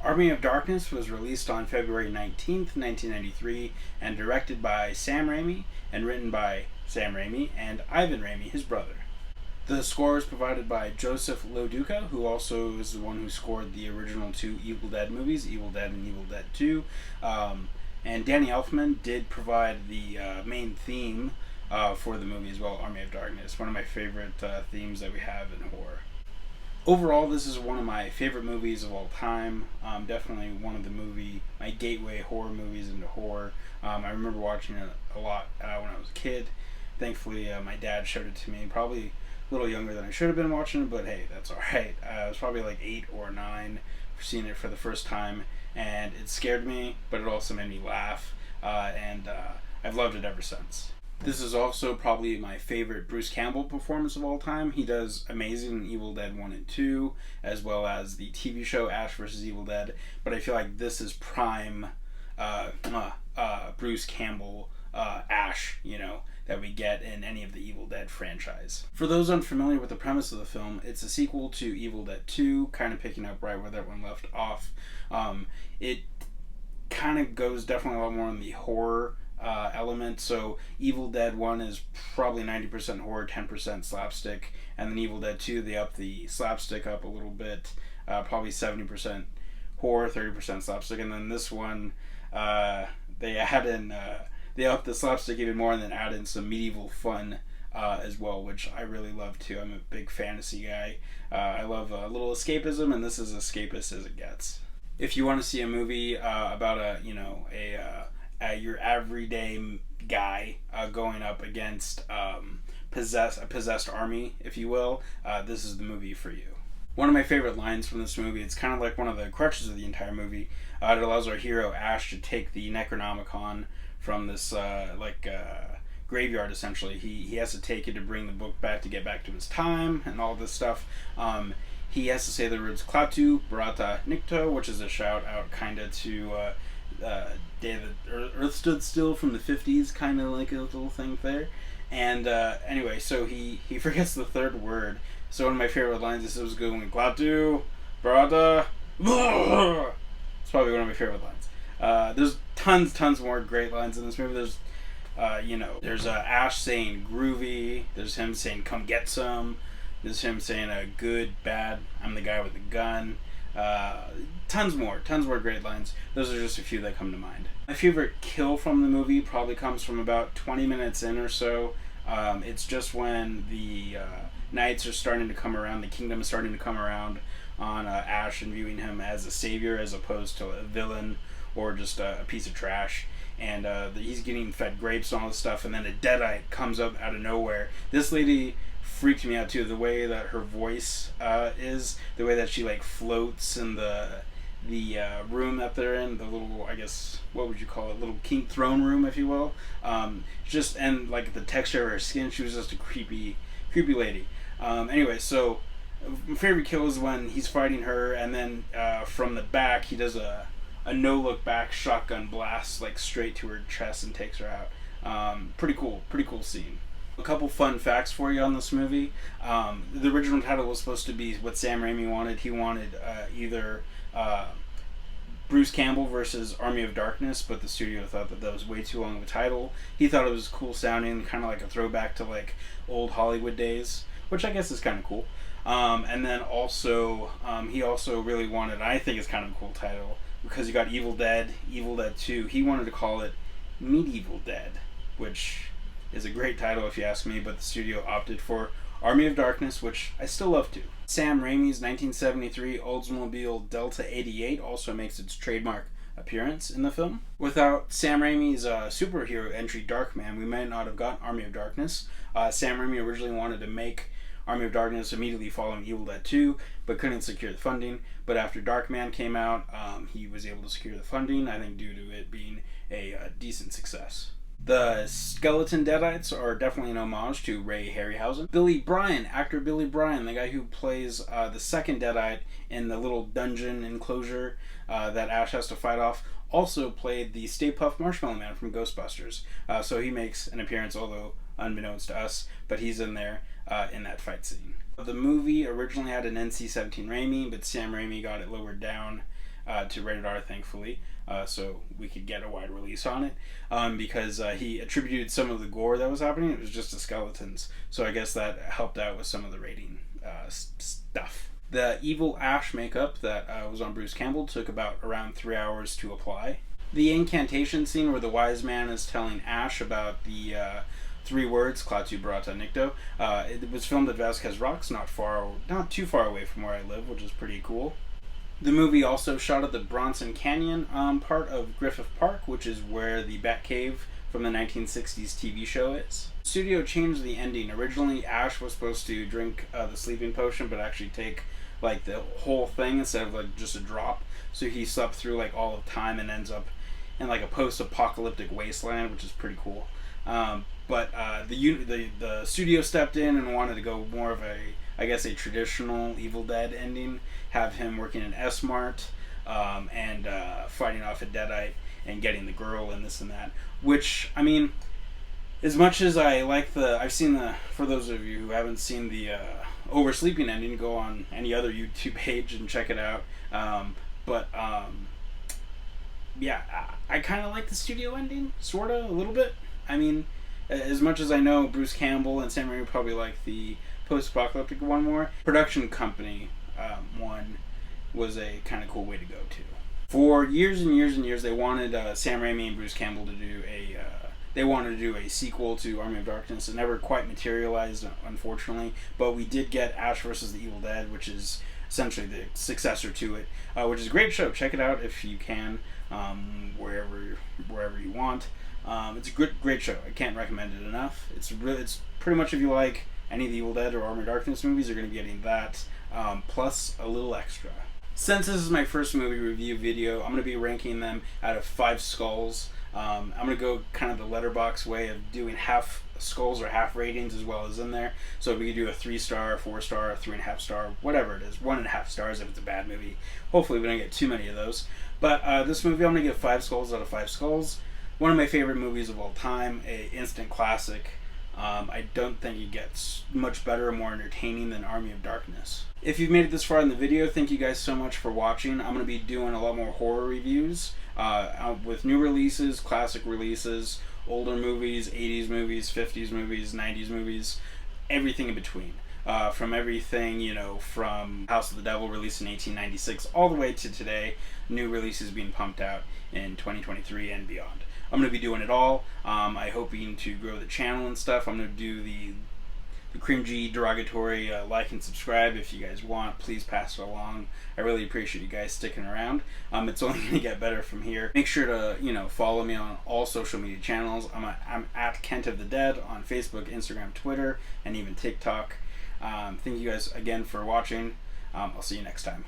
Army of Darkness was released on February 19th, 1993, and directed by Sam Raimi, and written by Sam Raimi and Ivan Raimi, his brother. The score is provided by Joseph Loduca, who also is the one who scored the original two Evil Dead movies, Evil Dead and Evil Dead 2. And Danny Elfman did provide the main theme for the movie as well, Army of Darkness, one of my favorite themes that we have in horror. Overall, this is one of my favorite movies of all time. Definitely one of my gateway horror movies into horror. I remember watching it a lot when I was a kid. Thankfully, my dad showed it to me, probably a little younger than I should have been watching it, but hey, that's alright. I was probably like 8 or 9 for seeing it for the first time, and it scared me, but it also made me laugh, and I've loved it ever since. This is also probably my favorite Bruce Campbell performance of all time. He does amazing in Evil Dead 1 and 2, as well as the TV show Ash vs. Evil Dead, but I feel like this is prime Bruce Campbell Ash, that we get in any of the Evil Dead franchise. For those unfamiliar with the premise of the film, it's a sequel to Evil Dead 2, kind of picking up right where that one left off. It kind of goes definitely a lot more on the horror element. So Evil Dead 1 is probably 90% horror, 10% slapstick, and then Evil Dead 2, they up the slapstick up a little bit, probably 70% horror, 30% slapstick, and then this one they up the slapstick even more and then add in some medieval fun as well, which I really love too. I'm a big fantasy guy. I love a little escapism, and this is as escapist as it gets. If you want to see a movie about your everyday guy going up against a possessed army, if you will, this is the movie for you. One of my favorite lines from this movie, it's kind of like one of the crutches of the entire movie. It allows our hero Ash to take the Necronomicon from this graveyard, essentially. He has to take it to bring the book back, to get back to his time and all this stuff. He has to say the words Klaatu Barada Nikto, which is a shout out kind of to Day the Earth Stood Still from the 50s, kind of like a little thing there. And anyway, so he forgets the third word. So one of my favorite lines is going Klaatu Barada. It's probably one of my favorite lines. There's tons more great lines in this movie. There's Ash saying groovy. There's him saying come get some. There's him saying good, bad, I'm the guy with the gun. Tons more great lines. Those are just a few that come to mind. My favorite kill from the movie probably comes from about 20 minutes in or so. It's just when the knights are starting to come around, the kingdom is starting to come around on Ash and viewing him as a savior as opposed to a villain or just a piece of trash. And he's getting fed grapes and all this stuff, and then a deadite comes up out of nowhere. This lady freaked me out too. The way that her voice is, the way that she floats in the room that they're in, the little, I guess, what would you call it, little king throne room, if you will. And the texture of her skin, she was just a creepy lady. Anyway, so my favorite kill is when he's fighting her, and then from the back he does a no-look back shotgun blast straight to her chest and takes her out. Pretty cool scene. A couple fun facts for you on this movie. The original title was supposed to be what Sam Raimi wanted. He wanted either Bruce Campbell versus Army of Darkness, but the studio thought that was way too long of a title. He thought it was cool sounding, kind of like a throwback to old Hollywood days, which I guess is kind of cool. And then also, he also really wanted, I think it's kind of a cool title, because you got Evil Dead 2, he wanted to call it Medieval Dead, which is a great title if you ask me, but the studio opted for Army of Darkness, which I still love too. Sam Raimi's 1973 Oldsmobile Delta 88 also makes its trademark appearance in the film. Without Sam Raimi's superhero entry Darkman, we might not have got Army of Darkness. Sam Raimi originally wanted to make Army of Darkness immediately following Evil Dead 2, but couldn't secure the funding. But after Darkman came out, he was able to secure the funding, I think due to it being a decent success. The skeleton deadites are definitely an homage to Ray Harryhausen. Billy Bryan, actor Billy Bryan, the guy who plays the second deadite in the little dungeon enclosure that Ash has to fight off, also played the Stay Puft Marshmallow Man from Ghostbusters. So he makes an appearance, although unbeknownst to us, but he's in there in that fight scene. The movie originally had an NC-17 rating, but Sam Raimi got it lowered down to rated R, thankfully, so we could get a wide release on it, because he attributed some of the gore that was happening. It was just the skeletons, so I guess that helped out with some of the rating stuff. The evil Ash makeup that was on Bruce Campbell took about around 3 hours to apply. The incantation scene where the wise man is telling Ash about the 3 words, Klaatu Barada Nikto, it was filmed at Vasquez Rocks, not too far away from where I live, which is pretty cool. The movie also shot at the Bronson Canyon part of Griffith Park, which is where the Batcave from the 1960s TV show is. The studio changed the ending. Originally, Ash was supposed to drink the sleeping potion, but actually take like the whole thing instead of like just a drop. So he slept through like all of time and ends up in like a post-apocalyptic wasteland, which is pretty cool. But the studio stepped in and wanted to go more of a traditional Evil Dead ending. Have him working in S-Mart and fighting off a Deadite and getting the girl and this and that. Which, I mean, as much as I like for those of you who haven't seen the oversleeping ending, go on any other YouTube page and check it out. Yeah, I kind of like the studio ending, sorta, a little bit. I mean, as much as I know Bruce Campbell and Sam Raimi probably like the post-apocalyptic one more, production company one was a kind of cool way to go too. For years and years and years, they wanted Sam Raimi and Bruce Campbell to do a sequel to Army of Darkness. It never quite materialized, unfortunately, but we did get Ash vs. the Evil Dead, which is essentially the successor to it, which is a great show. Check it out if you can, wherever you want. It's a great show. I can't recommend it enough. It's pretty much, if you like any of the Evil Dead or Army of Darkness movies, you're going to be getting that, plus a little extra. Since this is my first movie review video, I'm going to be ranking them out of 5 skulls. I'm going to go kind of the letterbox way of doing half skulls or half ratings as well as in there. So we could do a 3-star, 4-star, 3.5 star, whatever it is. 1.5 stars if it's a bad movie. Hopefully we don't get too many of those. But this movie, I'm going to give 5 skulls out of 5 skulls. One of my favorite movies of all time, a instant classic. I don't think it gets much better or more entertaining than Army of Darkness. If you've made it this far in the video, thank you guys so much for watching. I'm going to be doing a lot more horror reviews with new releases, classic releases, older movies, 80s movies, 50s movies, 90s movies, everything in between. From everything, from House of the Devil released in 1896 all the way to today, new releases being pumped out in 2023 and beyond. I'm going to be doing it all. I'm hoping to grow the channel and stuff. I'm going to do the Cream G derogatory like and subscribe. If you guys want, please pass it along. I really appreciate you guys sticking around. It's only going to get better from here. Make sure to follow me on all social media channels. I'm at Kent of the Dead on Facebook, Instagram, Twitter, and even TikTok. Thank you guys again for watching. I'll see you next time.